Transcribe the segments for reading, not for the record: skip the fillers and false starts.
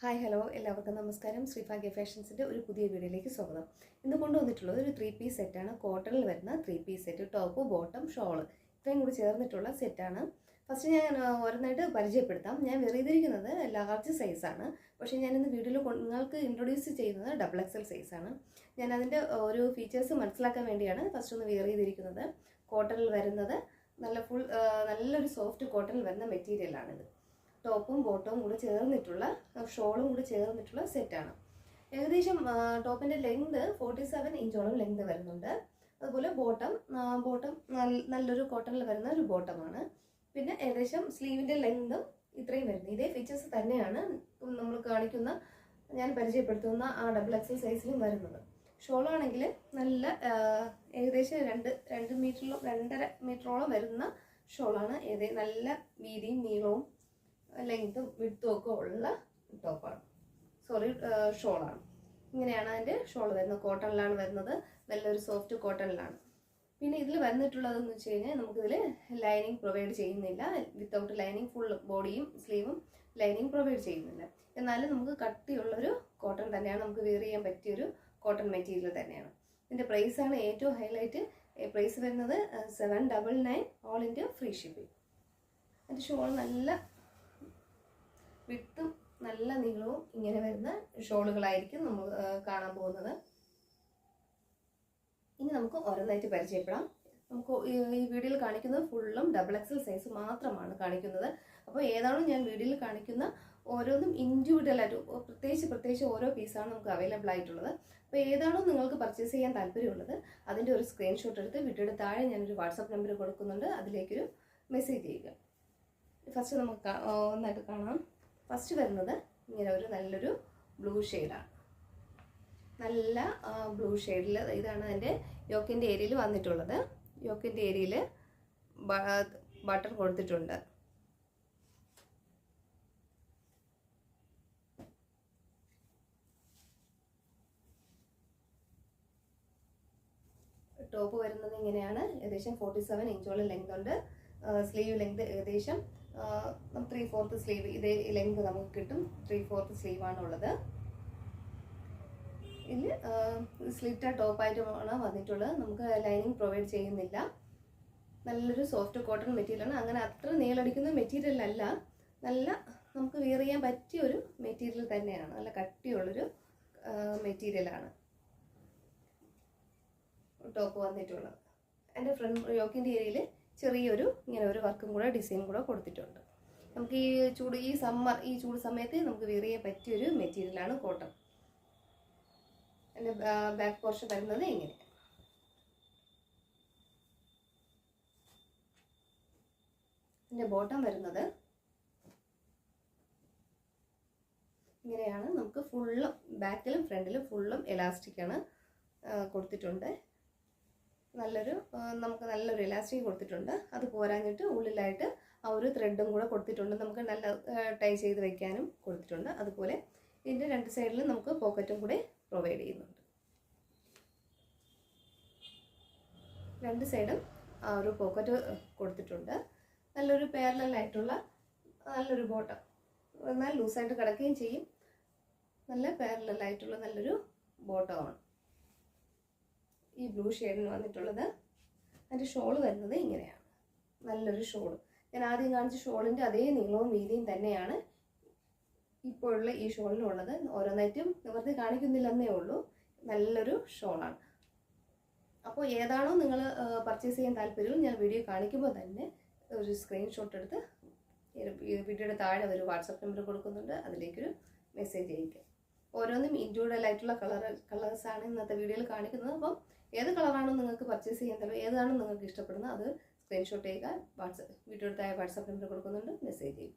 Hi hello എല്ലാവർക്കും നമസ്കാരം. ശ്രീഭാഗ്യ ഫാഷൻസിൻ്റെ ഒരു പുതിയ വീഡിയോയിലേക്ക് സ്വാഗതം. ഇന്ന് കൊണ്ടുവന്നിട്ടുള്ളത് ഒരു 3 പീസ് സെറ്റാണ്. കോട്ടണിൽ വരുന്ന 3 piece set, top bottom shawl ഇത്രയും കൂടി ചേർന്നിട്ടുള്ള സെറ്റാണ്. ഫസ്റ്റ് ഞാൻ ഓരോന്നായിട്ട് പരിചയപ്പെടുത്താം. ഞാൻ വെറിയതിരിക്കുന്നത് ലാർജ് സൈസാണ്, പക്ഷേ ഞാനിന്ന് വീഡിയോയിൽ നിങ്ങൾക്ക് ഇൻട്രൊഡ്യൂസ് ചെയ്യുന്നത് XXL സൈസാണ്. ഞാൻ അതിൻ്റെ ഒരു ഫീച്ചേഴ്സ് മനസ്സിലാക്കാൻ വേണ്ടിയാണ് ഫസ്റ്റ് ഒന്ന് വെയർ ചെയ്തിരിക്കുന്നത്. കോട്ടണിൽ വരുന്നത് നല്ലൊരു സോഫ്റ്റ് കോട്ടണിൽ വരുന്ന മെറ്റീരിയലാണിത്. ടോപ്പും ബോട്ടവും കൂടെ ചേർന്നിട്ടുള്ള ഷോളും കൂടി ചേർന്നിട്ടുള്ള സെറ്റാണ്. ഏകദേശം ടോപ്പിൻ്റെ ലെങ്ത് 47 ഇഞ്ചോളം ലെങ്ത് വരുന്നുണ്ട്. അതുപോലെ ബോട്ടം നല്ലൊരു കോട്ടണിൽ വരുന്ന ഒരു ബോട്ടമാണ്. പിന്നെ ഏകദേശം സ്ലീവിൻ്റെ ലെങ്തും ഇത്രയും വരുന്നത്. ഇതേ ഫീച്ചേഴ്സ് തന്നെയാണ് നമ്മൾ ഞാൻ പരിചയപ്പെടുത്തുന്ന ആ XXL സൈസിലും വരുന്നത്. ഷോളാണെങ്കിൽ നല്ല ഏകദേശം 2 മീറ്ററിലും 2.5 മീറ്ററോളം വരുന്ന ഷോളാണ്. നല്ല വീതിയും നീളവും ലെങ്ത്തും വിഡ്ത്തും ഒക്കെ ഉള്ള ഷോളാണ്. ഇങ്ങനെയാണ് അതിൻ്റെ ഷോൾ വരുന്നത്. കോട്ടണിലാണ് വരുന്നത്, നല്ലൊരു സോഫ്റ്റ് കോട്ടണിലാണ്. പിന്നെ ഇതിൽ വന്നിട്ടുള്ളതെന്ന് വെച്ച് കഴിഞ്ഞാൽ നമുക്കിതിൽ ലൈനിങ് പ്രൊവൈഡ് ചെയ്യുന്നില്ല. വിത്തൗട്ട് ലൈനിങ് ഫുൾ ബോഡിയും സ്ലീവും ലൈനിങ് പ്രൊവൈഡ് ചെയ്യുന്നില്ല. എന്നാലും നമുക്ക് കട്ടിയുള്ളൊരു കോട്ടൺ തന്നെയാണ്, നമുക്ക് വെയർ ചെയ്യാൻ പറ്റിയൊരു കോട്ടൺ മെറ്റീരിയൽ തന്നെയാണ്. ഇതിൻ്റെ പ്രൈസാണ് ഏറ്റവും ഹൈലൈറ്റ്. പ്രൈസ് വരുന്നത് 799 ഓൾ ഇന്ത്യ ഫ്രീ ഷിപ്പിംഗ്. അതിൻ്റെ ഷോൾ നല്ല വിട്ടും നല്ല നീളവും ഇങ്ങനെ വരുന്ന ഷോളുകളായിരിക്കും നമ്മൾ കാണാൻ പോകുന്നത്. ഇനി നമുക്ക് ഓരോന്നായിട്ട് പരിചയപ്പെടാം. നമുക്ക് ഈ വീഡിയോയിൽ കാണിക്കുന്നത് ഫുള്ളും XXL സൈസ് മാത്രമാണ് കാണിക്കുന്നത്. അപ്പോൾ ഏതാണോ ഞാൻ വീഡിയോയിൽ കാണിക്കുന്ന ഓരോന്നും ഇൻഡിവിജ്വലായിട്ട് പ്രത്യേകിച്ച് ഓരോ പീസാണ് നമുക്ക് അവൈലബിൾ ആയിട്ടുള്ളത്. അപ്പോൾ ഏതാണോ നിങ്ങൾക്ക് പർച്ചേസ് ചെയ്യാൻ താല്പര്യമുള്ളത് അതിൻ്റെ ഒരു സ്ക്രീൻഷോട്ട് എടുത്ത് വീഡിയോയുടെ താഴെ ഞാനൊരു വാട്സാപ്പ് നമ്പർ കൊടുക്കുന്നുണ്ട്, അതിലേക്കൊരു മെസ്സേജ് ചെയ്യുക. ഫസ്റ്റ് നമുക്ക് ഒന്നായിട്ട് കാണാം. ഫസ്റ്റ് വരുന്നത് ഇങ്ങനെ നല്ലൊരു ബ്ലൂ ഷെയ്ഡാണ്. നല്ല ബ്ലൂ ഷെയ്ഡിൽ ഇതാണ് അതിൻ്റെ യോക്കിൻ്റെ ഏരിയയിൽ വന്നിട്ടുള്ളത്. യോക്കിൻ്റെ ഏരിയയിൽ ബട്ടൺ കൊടുത്തിട്ടുണ്ട്. ടോപ്പ് വരുന്നത് ഇങ്ങനെയാണ്. ഏകദേശം 47 ഇഞ്ചോളം ലെങ്ത് ഉണ്ട്. സ്ലീവ് ലെങ്ത് ഏകദേശം 3/4 സ്ലീവ് ഇതേ ലെങ്ത് നമുക്ക് കിട്ടും. 3/4 സ്ലീവാണ് ഉള്ളത്. ഇതിൽ സ്ലിറ്റർ ടോപ്പായിട്ടുമാണ് വന്നിട്ടുള്ളത്. നമുക്ക് ലൈനിങ് പ്രൊവൈഡ് ചെയ്യുന്നില്ല. നല്ലൊരു സോഫ്റ്റ് കോട്ടൺ മെറ്റീരിയലാണ്. അങ്ങനെ അത്ര നീളടിക്കുന്ന മെറ്റീരിയലല്ല, നല്ല നമുക്ക് വെയർ ചെയ്യാൻ പറ്റിയ ഒരു മെറ്റീരിയൽ തന്നെയാണ്. നല്ല കട്ടിയുള്ളൊരു മെറ്റീരിയലാണ് ടോപ്പ് വന്നിട്ടുള്ളത്. എൻ്റെ ഫ്രണ്ട് യോക്കിൻ്റെ ഏരിയയിൽ ചെറിയൊരു ഇങ്ങനെ ഒരു വർക്കും കൂടെ ഡിസൈൻ കൂടെ കൊടുത്തിട്ടുണ്ട്. നമുക്ക് ഈ ചൂട് സമയത്ത് നമുക്ക് വെയർ ചെയ്യാൻ പറ്റിയൊരു മെറ്റീരിയലാണ് കോട്ടൺ. എൻ്റെ ബാക്ക് പോർഷൻ വരുന്നത് ഇങ്ങനെയാണ്. എൻ്റെ ബോട്ടം വരുന്നത് ഇങ്ങനെയാണ്. നമുക്ക് ഫുള്ളും ബാക്കിലും ഫ്രണ്ടിലും ഫുള്ളും എലാസ്റ്റിക്കാണ് കൊടുത്തിട്ടുണ്ട്. നമുക്ക് നല്ലൊരു എലാസ്റ്റിക് കൊടുത്തിട്ടുണ്ട്. അത് പോരാഞ്ഞിട്ട് ഉള്ളിലായിട്ട് ആ ഒരു ത്രെഡും കൂടെ കൊടുത്തിട്ടുണ്ട്. നമുക്ക് നല്ല ടൈ ചെയ്ത് വയ്ക്കാനും കൊടുത്തിട്ടുണ്ട്. അതുപോലെ ഇതിൻ്റെ 2 സൈഡിലും നമുക്ക് പോക്കറ്റും കൂടെ പ്രൊവൈഡ് ചെയ്യുന്നുണ്ട്. 2 സൈഡും ആ ഒരു പോക്കറ്റ് കൊടുത്തിട്ടുണ്ട്. നല്ലൊരു പാരലലായിട്ടുള്ള നല്ലൊരു ബോട്ടം, എന്നാൽ ലൂസായിട്ട് കിടക്കുകയും ചെയ്യും. നല്ല പാരലലായിട്ടുള്ള നല്ലൊരു ബോട്ടമാണ് ഈ ബ്ലൂ ഷെയ്ഡിന് വന്നിട്ടുള്ളത്. അതിൻ്റെ ഷോള് വരുന്നത് ഇങ്ങനെയാണ്. നല്ലൊരു ഷോള്. ഞാൻ ആദ്യം കാണിച്ച ഷോളിൻ്റെ അതേ നീളവും വീതിയും തന്നെയാണ് ഇപ്പോഴുള്ള ഈ ഷോളിനുള്ളത്. ഓരോന്നായിട്ടും നിവർത്തി കാണിക്കുന്നില്ലെന്നേ ഉള്ളൂ. നല്ലൊരു ഷോളാണ്. അപ്പോൾ ഏതാണോ നിങ്ങൾ പർച്ചേസ് ചെയ്യാൻ താല്പര്യവും ഞാൻ വീഡിയോ കാണിക്കുമ്പോൾ തന്നെ ഒരു സ്ക്രീൻഷോട്ട് എടുത്ത് വീഡിയോയുടെ താഴെ ഒരു വാട്സാപ്പ് നമ്പർ കൊടുക്കുന്നുണ്ട്, അതിലേക്കൊരു മെസ്സേജ് അയക്കുക. ഓരോന്നും ഇൻഡിവിജ്വൽ ആയിട്ടുള്ള കളേഴ്സാണ് ഇന്നത്തെ വീഡിയോയിൽ കാണിക്കുന്നത്. അപ്പം ഏത് കളറാണോ നിങ്ങൾക്ക് പർച്ചേസ് ചെയ്യാൻ താല്പര്യം, ഏതാണോ നിങ്ങൾക്ക് ഇഷ്ടപ്പെടുന്നത് അത് സ്ക്രീൻഷോട്ട് ചെയ്യുക. വീഡിയോയുടെ താഴെ വാട്സാപ്പ് നമ്പർ കൊടുക്കുന്നുണ്ട്, മെസ്സേജ് ചെയ്യും.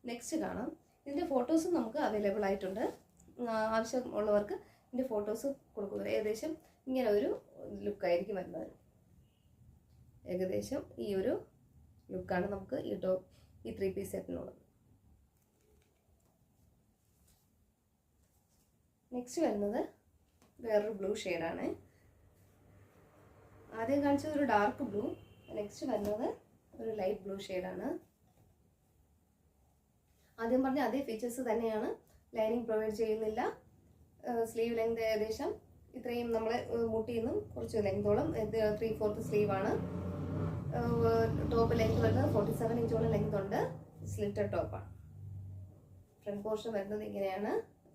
നെക്സ്റ്റ് കാണാം. ഇതിൻ്റെ ഫോട്ടോസും നമുക്ക് അവൈലബിൾ ആയിട്ടുണ്ട്. ആവശ്യമുള്ളവർക്ക് ഇതിൻ്റെ ഫോട്ടോസ് കൊടുക്കുന്നത്. ഏകദേശം ഇങ്ങനെ ഒരു ലുക്കായിരിക്കും വരുന്നത്. ഏകദേശം ഈ ഒരു ലുക്കാണ് നമുക്ക് ഈ 3 പീസ് സെറ്റിനുള്ളത്. നെക്സ്റ്റ് വരുന്നത് വേറൊരു ബ്ലൂ ഷെയ്ഡാണ്. ആദ്യം കാണിച്ചത് ഒരു ഡാർക്ക് ബ്ലൂ. നെക്സ്റ്റ് വരുന്നത് ഒരു ലൈറ്റ് ബ്ലൂ ഷെയ്ഡാണ്. ആദ്യം പറഞ്ഞ അതേ ഫീച്ചേഴ്സ് തന്നെയാണ് ലൈനിങ് പ്രൊവൈഡ് ചെയ്യുന്നില്ല. സ്ലീവ് ലെങ്ത് ഏകദേശം ഇത്രയും നമ്മൾ മുട്ടിൽ നിന്നും കുറച്ച് ലെങ്തോളം, ഇത് 3/4 സ്ലീവാണ്. ടോപ്പ് ലെങ്ത് വരുന്നത് 47 ഇഞ്ചോളം ലെങ്ത് ഉണ്ട്. സ്ലിറ്റഡ് ടോപ്പാണ്. ഫ്രണ്ട് പോർഷൻ വരുന്നത് ഇങ്ങനെയാണ്.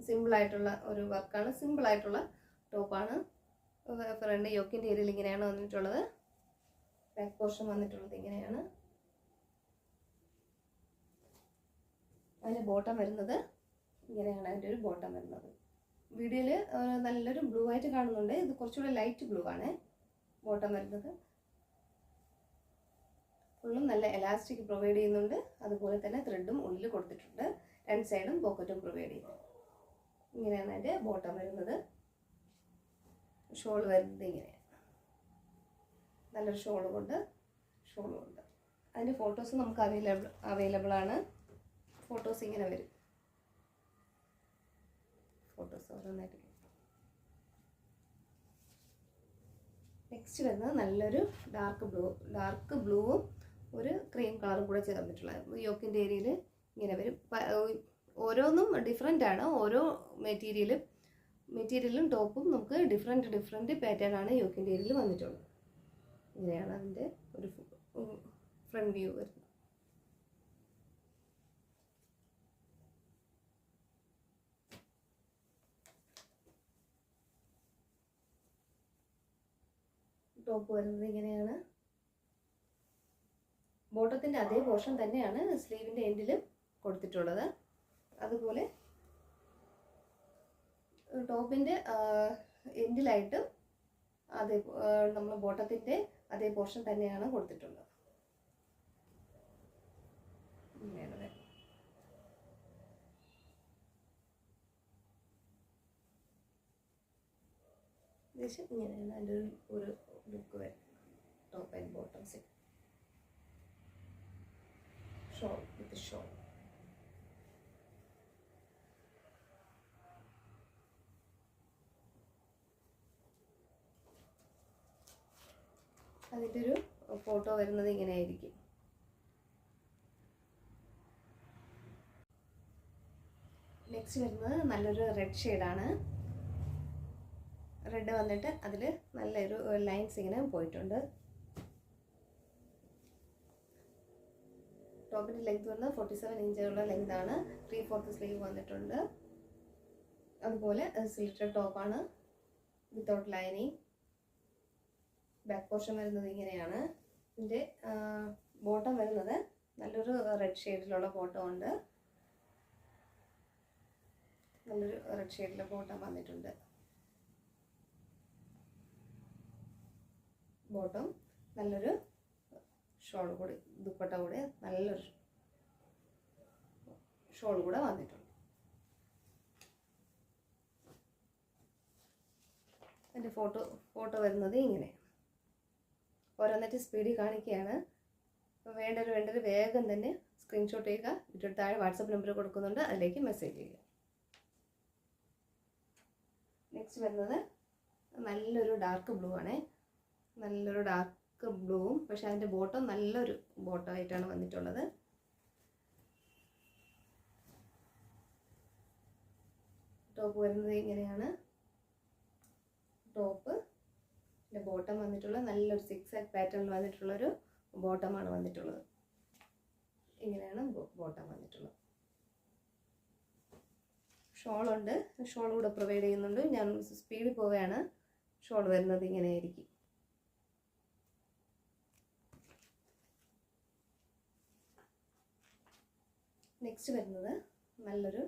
സിമ്പിളായിട്ടുള്ള ഒരു വർക്കാണ്, സിമ്പിളായിട്ടുള്ള ടോപ്പാണ്. ഫ്രണ്ട് യോക്കിൻ്റെ ഏരിയയിൽ ഇങ്ങനെയാണ് വന്നിട്ടുള്ളത്. ബാക്ക് പോർഷൻ വന്നിട്ടുള്ളത് ഇങ്ങനെയാണ്. അതിൻ്റെ ബോട്ടം വരുന്നത് ഇങ്ങനെയാണ്. അതിൻ്റെ ഒരു ബോട്ടം വരുന്നത് വീഡിയോയിൽ നല്ലൊരു ബ്ലൂ ആയിട്ട് കാണുന്നുണ്ട്. ഇത് കുറച്ചുകൂടെ ലൈറ്റ് ബ്ലൂ ആണ് ബോട്ടം വരുന്നത്. ഫുള്ളും നല്ല എലാസ്റ്റിക് പ്രൊവൈഡ് ചെയ്യുന്നുണ്ട്. അതുപോലെ തന്നെ ത്രെഡും ഉള്ളിൽ കൊടുത്തിട്ടുണ്ട്. രണ്ട് സൈഡും പോക്കറ്റും പ്രൊവൈഡ് ചെയ്യുന്നു. ഇങ്ങനെയാണ് അതിൻ്റെ ബോട്ടം വരുന്നത്. ഷോൾ വരുന്നത് ഇങ്ങനെയാണ്. നല്ലൊരു ഷോളും ഉണ്ട്. അതിൻ്റെ ഫോട്ടോസ് നമുക്ക് അവൈലബിൾ ആണ്. ഫോട്ടോസ് ഇങ്ങനെ വരും. ഫോട്ടോസ് ഓരോന്നായിട്ട്. നെക്സ്റ്റ് വരുന്നത് നല്ലൊരു ഡാർക്ക് ബ്ലൂവും ഒരു ക്രീം കളറും കൂടെ ചേർന്നിട്ടുള്ള യോക്കിൻ്റെ ഏരിയയിൽ ഇങ്ങനെ വരും. ഓരോന്നും ഡിഫറെൻ്റ് ആണ്. ഓരോ മെറ്റീരിയലും ടോപ്പും നമുക്ക് ഡിഫറെൻറ്റ് പാറ്റേൺ ആണ് യോക്കിൻ്റെ ഏരിയയിൽ വന്നിട്ടുള്ളത്. ഇങ്ങനെയാണ് അതിൻ്റെ ഒരു ഫ്രണ്ട് വ്യൂ വരുന്നത്. ടോപ്പ് വരുന്നത് ഇങ്ങനെയാണ്. ബോട്ടത്തിൻ്റെ അതേ പോർഷൻ തന്നെയാണ് സ്ലീവിൻ്റെ എൻഡിലും കൊടുത്തിട്ടുള്ളത്. അതുപോലെ ടോപ്പിൻ്റെ എൻഡിലായിട്ടും അതേ നമ്മൾ ബോട്ടത്തിൻ്റെ അതേ പോർഷൻ തന്നെയാണ് കൊടുത്തിട്ടുള്ളത്. ഏകദേശം ഇങ്ങനെയാണ് അതിൻ്റെ ഒരു ലുക്ക് വരും. Top and bottom set. Shawl with shawl. അതിൻ്റെ ഒരു ഫോട്ടോ വരുന്നത് ഇങ്ങനെ ആയിരിക്കും. നെക്സ്റ്റ് വരുന്നത് നല്ലൊരു റെഡ് ഷെയ്ഡാണ്. റെഡ് വന്നിട്ട് അതിൽ നല്ലൊരു ലൈൻസ് ഇങ്ങനെ പോയിട്ടുണ്ട്. ടോപ്പിൻ്റെ ലെങ്ത് വന്നത് 47 ഇഞ്ചുള്ള ലെങ്താണ്. 3/4 സ്ലീവ് വന്നിട്ടുണ്ട്. അതുപോലെ സ്ലിറ്റഡ് ടോപ്പാണ് വിത്തൗട്ട് ലൈനിങ്. ബാക്ക് പോർഷൻ വരുന്നത് ഇങ്ങനെയാണ്. ഇതിൻ്റെ ബോട്ടം വരുന്നത് നല്ലൊരു റെഡ് ഷെയ്ഡിലുള്ള ബോട്ടം ഉണ്ട്. നല്ലൊരു റെഡ് ഷെയ്ഡിലെ ബോട്ടം വന്നിട്ടുണ്ട്. ബോട്ടം നല്ലൊരു ഷോൾ കൂടി, ദുപ്പട്ട കൂടി നല്ലൊരു ഷോൾ കൂടെ വന്നിട്ടുണ്ട്. എൻ്റെ ഫോട്ടോ വരുന്നത് ഇങ്ങനെ. ഓരോന്നിട്ട് സ്പീഡിൽ കാണിക്കുകയാണ്. അപ്പോൾ വേണ്ടൊരു വേഗം തന്നെ സ്ക്രീൻഷോട്ട് ചെയ്യുക. വീഡിയോ താഴെ വാട്സപ്പ് നമ്പർ കൊടുക്കുന്നുണ്ട്, അതിലേക്ക് മെസ്സേജ് ചെയ്യുക. നെക്സ്റ്റ് വരുന്നത് നല്ലൊരു ഡാർക്ക് ബ്ലൂ ആണേ. നല്ലൊരു ഡാർക്ക് ബ്ലൂവും, പക്ഷെ അതിൻ്റെ ബോട്ടം നല്ലൊരു ബോട്ടം ആയിട്ടാണ് വന്നിട്ടുള്ളത്. ടോപ്പ് വരുന്നത് ഇങ്ങനെയാണ്. ടോപ്പ് ബോട്ടം വന്നിട്ടുള്ള നല്ലൊരു 6 പാറ്റേണിൽ വന്നിട്ടുള്ളൊരു ബോട്ടമാണ് വന്നിട്ടുള്ളത്. ഇങ്ങനെയാണ് ബോട്ടം വന്നിട്ടുള്ളത്. ഷോളുണ്ട്. ഷോൾ കൂടെ പ്രൊവൈഡ് ചെയ്യുന്നുണ്ട്. ഞാൻ സ്പീഡിൽ പോവുകയാണ്. ഷോൾ വരുന്നത് ഇങ്ങനെയായിരിക്കും. നെക്സ്റ്റ് വരുന്നത് നല്ലൊരു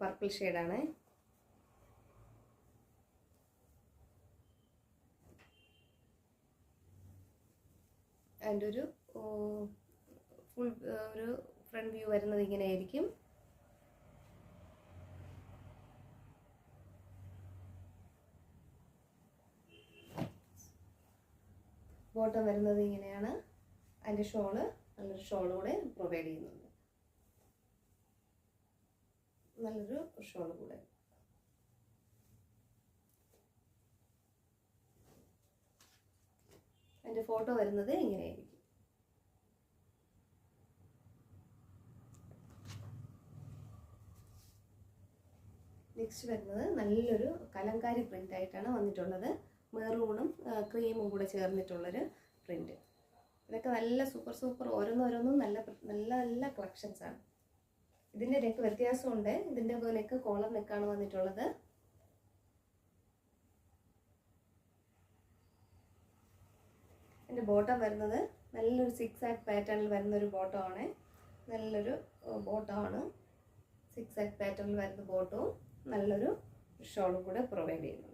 പർപ്പിൾ ഷെയ്ഡാണ്. അതിൻ്റെ ഒരു ഫുൾ ഒരു ഫ്രണ്ട് വ്യൂ വരുന്നത് ഇങ്ങനെയായിരിക്കും. ബോട്ടം വരുന്നത് ഇങ്ങനെയാണ്. അതിൻ്റെ ഷോള് നല്ലൊരു ഷോൾ കൂടെ പ്രൊവൈഡ് ചെയ്യുന്നുണ്ട്. നല്ലൊരു ഷോൾ കൂടെ. അതിൻ്റെ ഫോട്ടോ വരുന്നത് ഇങ്ങനെയായിരിക്കും. നെക്സ്റ്റ് വരുന്നത് നല്ലൊരു കലങ്കാരി പ്രിൻ്റ് ആയിട്ടാണ് വന്നിട്ടുള്ളത്. മെറൂണും ക്രീമും കൂടെ ചേർന്നിട്ടുള്ളൊരു പ്രിൻ്റ്. ഇതൊക്കെ നല്ല സൂപ്പർ ഓരോന്നോരോന്നും നല്ല നല്ല നല്ല കളക്ഷൻസാണ്. ഇതിൻ്റെ നെക്ക് വ്യത്യാസമുണ്ട്. ഇതിൻ്റെ നെക്ക് കോളർ നെക്കാണ് വന്നിട്ടുള്ളത്. ഇതിൻ്റെ ബോട്ടം വരുന്നത് നല്ലൊരു 6 ആക്ട് പാറ്റേണിൽ വരുന്നൊരു ബോട്ടമാണ്. നല്ലൊരു ബോട്ടമാണ്. 6 ആക്ട് പാറ്റേണിൽ വരുന്ന ബോട്ടവും നല്ലൊരു ഷോളും കൂടെ പ്രൊവൈഡ് ചെയ്യുന്നുണ്ട്.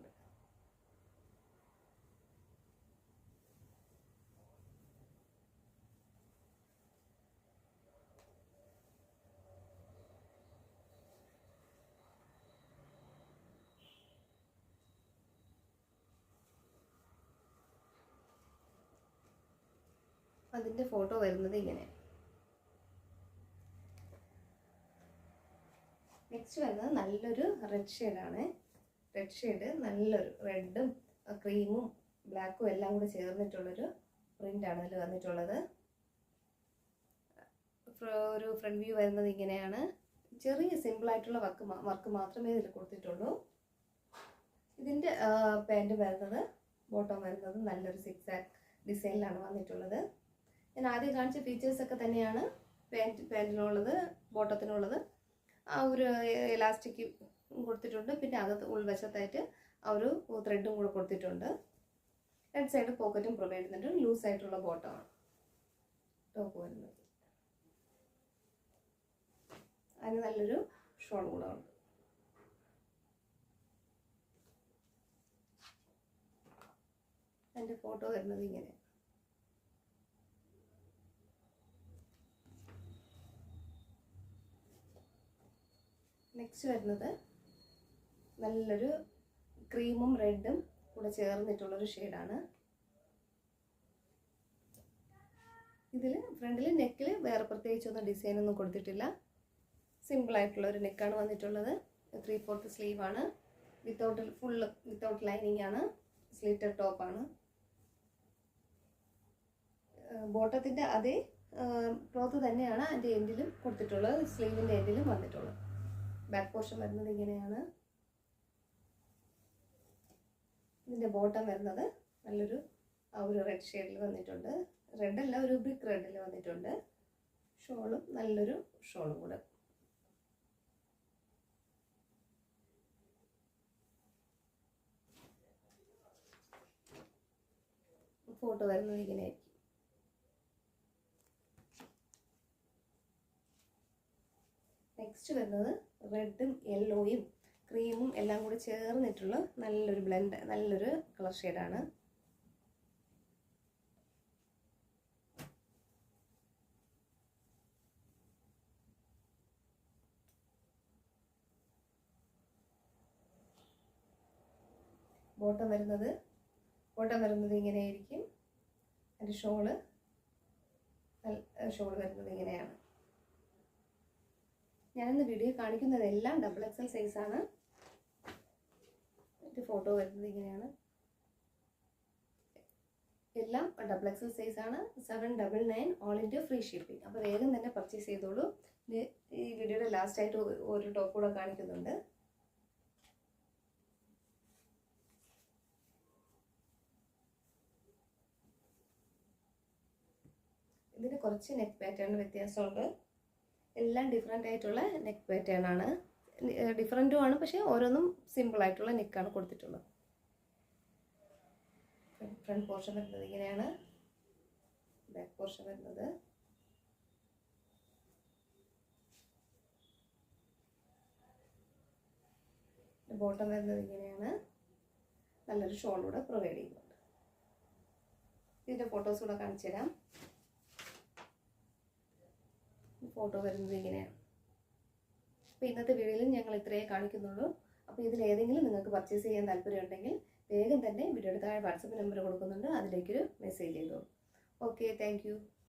അതിൻ്റെ ഫോട്ടോ വരുന്നത് ഇങ്ങനെ. നെക്സ്റ്റ് വരുന്നത് നല്ലൊരു റെഡ് ഷെയ്ഡാണ്. റെഡ് ഷെയ്ഡ് നല്ലൊരു റെഡും ക്രീമും ബ്ലാക്കും എല്ലാം കൂടി ചേർന്നിട്ടുള്ളൊരു പ്രിൻ്റാണ് അതിൽ വന്നിട്ടുള്ളത്. ഒരു ഫ്രണ്ട് വ്യൂ വരുന്നത് ഇങ്ങനെയാണ്. ചെറിയ സിമ്പിളായിട്ടുള്ള വർക്ക് മാത്രമേ ഇതിൽ കൊടുത്തിട്ടുള്ളൂ. ഇതിൻ്റെ പാൻറ് വരുന്നത് ബോട്ടം വരുന്നത് നല്ലൊരു 6 ആക്ട് ഡിസൈനിലാണ് വന്നിട്ടുള്ളത്. ഞാൻ ആദ്യം കാണിച്ച ഫീച്ചേഴ്സൊക്കെ തന്നെയാണ് പാൻറ്റിനുള്ളത് ബോട്ടത്തിനുള്ളത്. ആ ഒരു എലാസ്റ്റിക് കൊടുത്തിട്ടുണ്ട്. പിന്നെ അകത്ത് ഉൾവശത്തായിട്ട് ആ ഒരു ത്രെഡും കൂടെ കൊടുത്തിട്ടുണ്ട്. 2 സൈഡ് പോക്കറ്റും പ്രൊവൈഡ് ചെയ്യുന്നുണ്ട്. ലൂസായിട്ടുള്ള ബോട്ടമാണ് ടോപ്പ് വരുന്നത്. അതിന് നല്ലൊരു ഷോൾ കൂടെ ഉണ്ട്. അതിൻ്റെ ഫോട്ടോ വരുന്നത് ഇങ്ങനെ. നെക്സ്റ്റ് വരുന്നത് നല്ലൊരു ക്രീമും റെഡും കൂടെ ചേർന്നിട്ടുള്ളൊരു ഷെയ്ഡാണ്. ഇതിൽ ഫ്രണ്ടിൽ നെക്കിൽ വേറെ പ്രത്യേകിച്ചൊന്നും ഡിസൈനൊന്നും കൊടുത്തിട്ടില്ല. സിമ്പിളായിട്ടുള്ളൊരു നെക്കാണ് വന്നിട്ടുള്ളത്. 3/4 സ്ലീവാണ്. വിത്തൗട്ട് ലൈനിങ് ആണ്. സ്ലിറ്റഡ് ടോപ്പാണ്. ബോട്ടത്തിൻ്റെ അതേ ക്ലോത്ത് തന്നെയാണ് അതിൻ്റെ എൻഡിലും കൊടുത്തിട്ടുള്ളത്. സ്ലീവിൻ്റെ എൻഡിലും വന്നിട്ടുള്ളത്. ബാക്ക് പോർഷൻ വരുന്നത് ഇങ്ങനെയാണ്. ഇതിൻ്റെ ബോട്ടം വരുന്നത് നല്ലൊരു ഒരു റെഡ് ഷെയ്ഡിൽ വന്നിട്ടുണ്ട്. റെഡല്ല, ഒരു ബ്രിക്ക് റെഡിൽ വന്നിട്ടുണ്ട്. ഷോളും നല്ലൊരു ഷോളും കൂടെ. ഫോട്ടോ വരുന്നത് ഇങ്ങനെയായിരിക്കും. നെക്സ്റ്റ് വരുന്നത് റെഡും യെല്ലോയും ക്രീമും എല്ലാം കൂടി ചേർന്നിട്ടുള്ള നല്ലൊരു ബ്ലെൻഡ്, നല്ലൊരു കളർ ഷെയ്ഡാണ്. ബോട്ടം വരുന്നത് ഇങ്ങനെയായിരിക്കും. അതിൻ്റെ ഷോള് വരുന്നത് ഇങ്ങനെയാണ്. ഞാനിന്ന് വീഡിയോ കാണിക്കുന്നതെല്ലാം XXL സൈസാണ്. ഇതിൻ്റെ ഫോട്ടോ വരുന്നത് ഇങ്ങനെയാണ്. എല്ലാം XXL സൈസാണ്. 799 ഓൾ ഇന്ത്യ ഫ്രീ ഷിപ്പിംഗ്. അപ്പോൾ വേഗം തന്നെ പർച്ചേസ് ചെയ്തോളൂ. ഈ വീഡിയോയുടെ ലാസ്റ്റായിട്ട് ഒരു ടോപ്പ് കൂടെ കാണിക്കുന്നുണ്ട്. ഇതിന് കുറച്ച് നെക്ക് പാറ്റേൺ വ്യത്യാസമുണ്ട്. എല്ലാം ഡിഫറെൻ്റ് ആയിട്ടുള്ള നെക്ക് പാറ്റേൺ ആണ്. ഡിഫറൻറ്റും ആണ്, പക്ഷേ ഓരോന്നും സിമ്പിളായിട്ടുള്ള നെക്കാണ് കൊടുത്തിട്ടുള്ളത്. ഫ്രണ്ട് പോർഷൻ വരുന്നത് ഇങ്ങനെയാണ്. ബാക്ക് പോർഷൻ വരുന്നത് ബോട്ടം വരുന്നത് ഇങ്ങനെയാണ്. നല്ലൊരു ഷോൾ കൂടെ പ്രൊവൈഡ് ചെയ്യുന്നുണ്ട്. ഇതിൻ്റെ ഫോട്ടോസ് കൂടെ കാണിച്ചു തരാം. ഫോട്ടോ വരുന്നത് ഇങ്ങനെയാണ്. അപ്പോൾ ഇന്നത്തെ വീഡിയോയിൽ ഞങ്ങൾ ഇത്രയേ കാണിക്കുന്നുള്ളൂ. അപ്പോൾ ഇതിലേതെങ്കിലും നിങ്ങൾക്ക് പർച്ചേസ് ചെയ്യാൻ താല്പര്യമുണ്ടെങ്കിൽ വേഗം തന്നെ വീഡിയോയുടെ താഴെ വാട്സപ്പ് നമ്പർ കൊടുക്കുന്നുണ്ട്. അതിലേക്കൊരു മെസ്സേജ് ചെയ്തോളൂ. Okay, thank you.